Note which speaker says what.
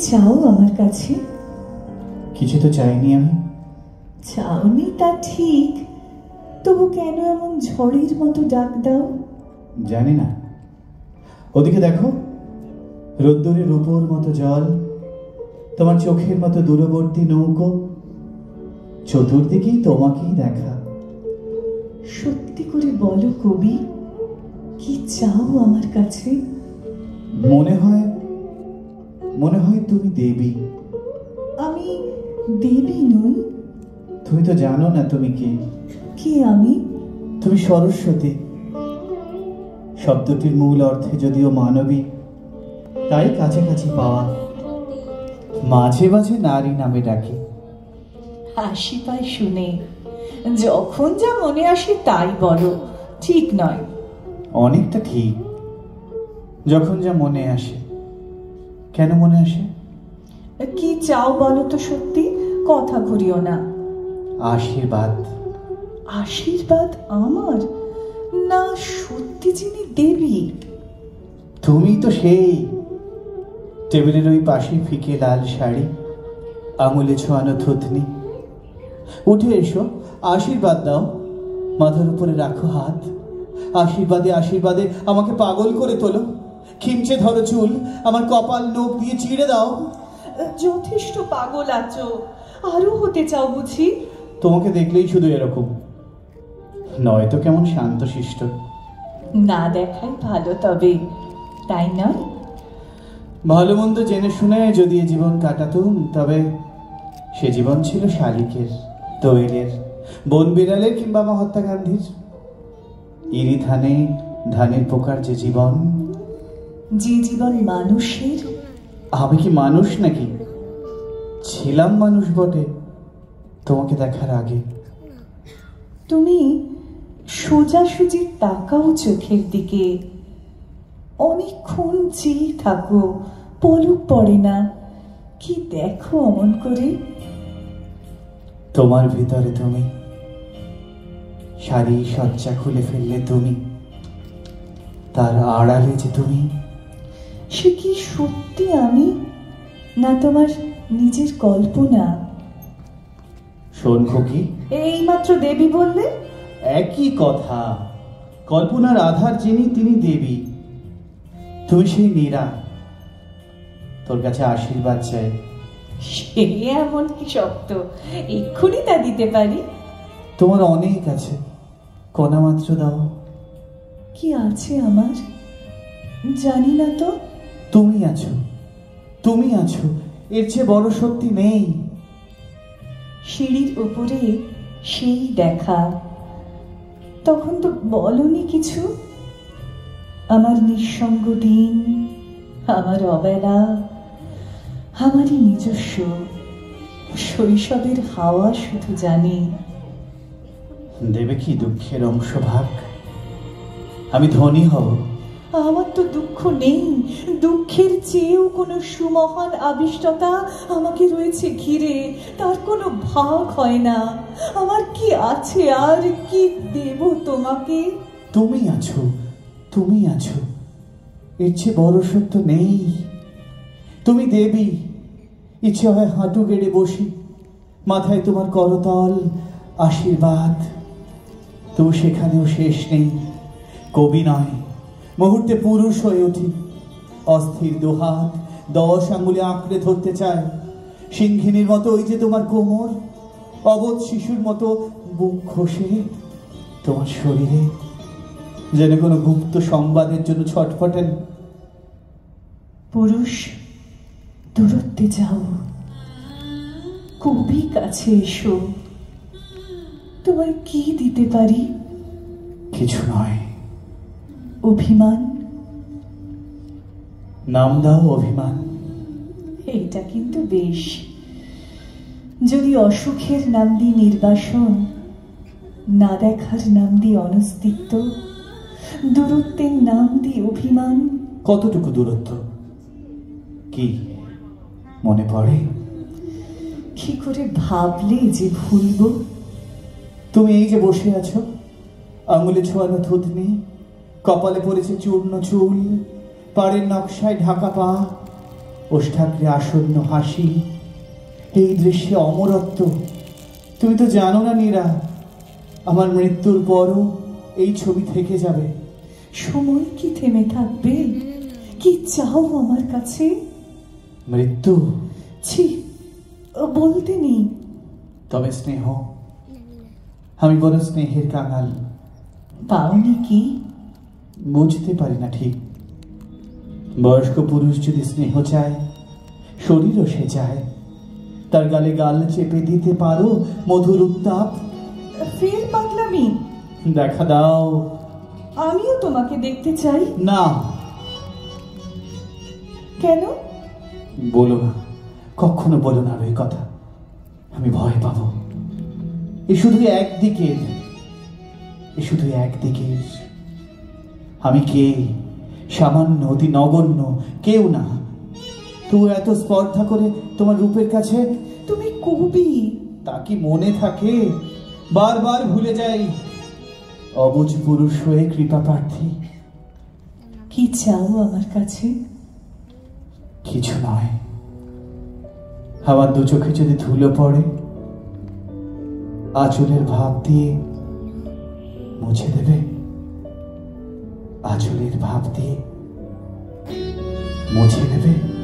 Speaker 1: চাও আমার কাছে?
Speaker 2: কিছু তো চাইনি আমি।
Speaker 1: চাওনি তা ঠিক, তবু কেন এমন ঝড়ের মতো ডাক দাও?
Speaker 2: জানি না। ওদিকে দেখো, রোদ্দুরের উপর মতো জল, তোমার চোখের মতো দূরবর্তী নৌকো, চতুর্দিকেই তোমাকেই দেখা।
Speaker 1: সত্যি করে বলো কবি, কি চাও আমার কাছে?
Speaker 2: মনে হয় তুমি দেবী।
Speaker 1: আমি দেবী নই।
Speaker 2: তুমি তো জানো না তুমি কে।
Speaker 1: কে আমি?
Speaker 2: তুমি সরস্বতী। শব্দটির মূল অর্থে যদিও মানবী, তাই কাছাকাছি পাওয়া। মাঝে মাঝে নারী নামে ডাকি।
Speaker 1: হাসি পায় শুনে। যখন যা মনে আসে তাই বলো, ঠিক নয়।
Speaker 2: অনেকটা ঠিক। যখন যা মনে আসে। কেন মনে আসে?
Speaker 1: কি চাও বলো তো সত্যি, কথা ঘুরিও না।
Speaker 2: আশীর্বাদ।
Speaker 1: আশীর্বাদ আমার? না সত্যি যিনি দেবী।
Speaker 2: তুমি তো সেই। টেবিলের ওই পাশে ফিকে লাল শাড়ি, আঙুলে ছোঁয়ানো থুতনি। উঠে এসো, আশীর্বাদ দাও। মাথার উপরে রাখো হাত। আশীর্বাদে আশীর্বাদে আমাকে পাগল করে তোলো। খিমচে ধরো চুল, আমার কপাল নখ দিয়ে চিড়ে দাও।
Speaker 1: যথেষ্ট পাগল আছো, আরো হতে চাও বুঝি?
Speaker 2: তোমাকে দেখলেই শুধু এরকম, নয়তো কেমন শান্তশিষ্ট।
Speaker 1: না দেখাই ভালো, তবে তাই নয়?
Speaker 2: ভালো মন্দ জেনে শুনে যদি এ জীবন কাটাতুম, তবে সে জীবন ছিল শালিকের, দোয়েলের, বন বিড়ালের কিংবা মহাত্মা গান্ধীর। ইরি ধানে ধানের পোকার যে জীবন,
Speaker 1: যে জীবন মানুষের।
Speaker 2: আমি কি মানুষ নাকি? ছিলাম মানুষ বটে তোমাকে দেখার আগে।
Speaker 1: তুমি সোজাসুজি তাকাও চোখের দিকে, অনেকক্ষণ চেয়ে থাকো, পলক পড়ে না। কি দেখো অমন করে?
Speaker 2: তোমার ভিতরে তুমি। শাড়ি সজ্জা খুলে ফেললে তুমি, তার আড়ালে যে তুমি।
Speaker 1: সে কি সত্যি আমি, না তোমার নিজের কল্পনা?
Speaker 2: শোন খুকি,
Speaker 1: এইমাত্র দেবী বললে।
Speaker 2: একই কথা। কল্পনার আধার যিনি, তিনি দেবী। তুমি সেই নীরা। তোর কাছে আশীর্বাদ চাই।
Speaker 1: সে এমন কি শব্দ, এক্ষুনি তা দিতে পারি।
Speaker 2: তোমার অনেক আছে, কণা মাত্র দাও।
Speaker 1: কি আছে আমার জানি না তো।
Speaker 2: তুমি আছো, তুমি আছো, এর চেয়ে বড় সত্যি নেই।
Speaker 1: সিঁড়ির উপরে সেই দেখা, তখন তো বলনি কিছু। আমার নিঃসঙ্গ দিন, আমার অবেলা, আমারই নিজস্ব শৈশবের হাওয়া শুধু জানি।
Speaker 2: দেবে কি দুঃখের অংশভাগ? আমি ধনী হব।
Speaker 1: আমার তো দুঃখ নেই, দুঃখের চেয়েও কোনো সুমহান আবিষ্টতা আমাকে রয়েছে ঘিরে, তার কোনো ভাগ হয় না। আমার কি আছে আর কি দেব তোমাকে?
Speaker 2: তুমি আছো, তুমি আছো, এর চেয়ে বড় সত্য নেই। তুমি দেবী। ইচ্ছে হয় হাঁটু গেড়ে বসি, মাথায় তোমার করতল, আশীর্বাদ। তবু সেখানেও শেষ নেই। কবি নয়, মুহূর্তে পুরুষ হয়ে উঠি। অস্থির দুহাত 10 আঙ্গুলে আঁকড়ে ধরতে চায়। সিংহিনীর মতো ওই যে তোমার কোমর, অবোধ শিশুর মতো বুক ঘষে তোমার শরীরে, যেন কোনো গুপ্ত সংবাদের জন্য ছটফটেন।
Speaker 1: পুরুষ দূরত্বে যাও, কবি কাছে এসো। তোমায় কি দিতে পারি?
Speaker 2: কিছু নয়।
Speaker 1: অভিমান?
Speaker 2: নাম দাও অভিমান।
Speaker 1: এটা কিন্তু বেশ। যদি অসুখের নাম দিই নির্বাসন, না দেখার নাম দিই অনস্তিত্ব, দূরত্বের নাম দিই অভিমান।
Speaker 2: কতটুকু দূরত্ব? কি মনে পড়ে?
Speaker 1: কি করে ভাবলে যে ভুলব?
Speaker 2: তুমি এই যে বসে আছো, আঙুলে ছোঁয়ানো থুতনি, কপালে পড়েছে চূর্ণ চুল, পাড়ের নকশায় ঢাকা পা, ওষ্ঠাগ্রে আসন্ন হাসি, এই দৃশ্যে অমরত্ব। তুমি তো জানো না নীরা, আমার মৃত্যুর পরও এই ছবি থেকে যাবে।
Speaker 1: সময় কি থেমে থাকবে? কি চাও আমার কাছে?
Speaker 2: মৃত্যু?
Speaker 1: ছি, বলতে নেই।
Speaker 2: তবে স্নেহ, আমি বড় স্নেহের কাঙাল।
Speaker 1: পাওনি কি?
Speaker 2: বুঝতে পারি না ঠিক। বয়স্ক পুরুষ যদি স্নেহ চায়, শরীরও সে চায়। তার গালে গাল চেপে দিতে পারো মধুর উত্তাপ।
Speaker 1: ফের পাগলামি?
Speaker 2: দেখা দাও।
Speaker 1: আমিও তোমাকে দেখতে চাই।
Speaker 2: না।
Speaker 1: কেন?
Speaker 2: বলো না, কখনো বলো না ওই কথা। আমি ভয় পাবো। এ শুধু একদিকের, এ শুধু একদিকের। আমি কে? সামান্য, অতি নগণ্য, কেউ না। তুমি এত স্পর্ধা করে তোমার রূপের কাছে।
Speaker 1: তুমি কবি।
Speaker 2: তা কি মনে থাকে? বারবার ভুলে যাই। অবুঝ পুরুষ হয়ে কৃপা প্রার্থী।
Speaker 1: কি চাও আমার কাছে?
Speaker 2: কিছু নয়। আমার দু চোখে যদি ধুলো পড়ে, আঁচলের ভাব দিয়ে মুছে দেবে। আঁচলের ভাব দিয়ে মুছে দেবে।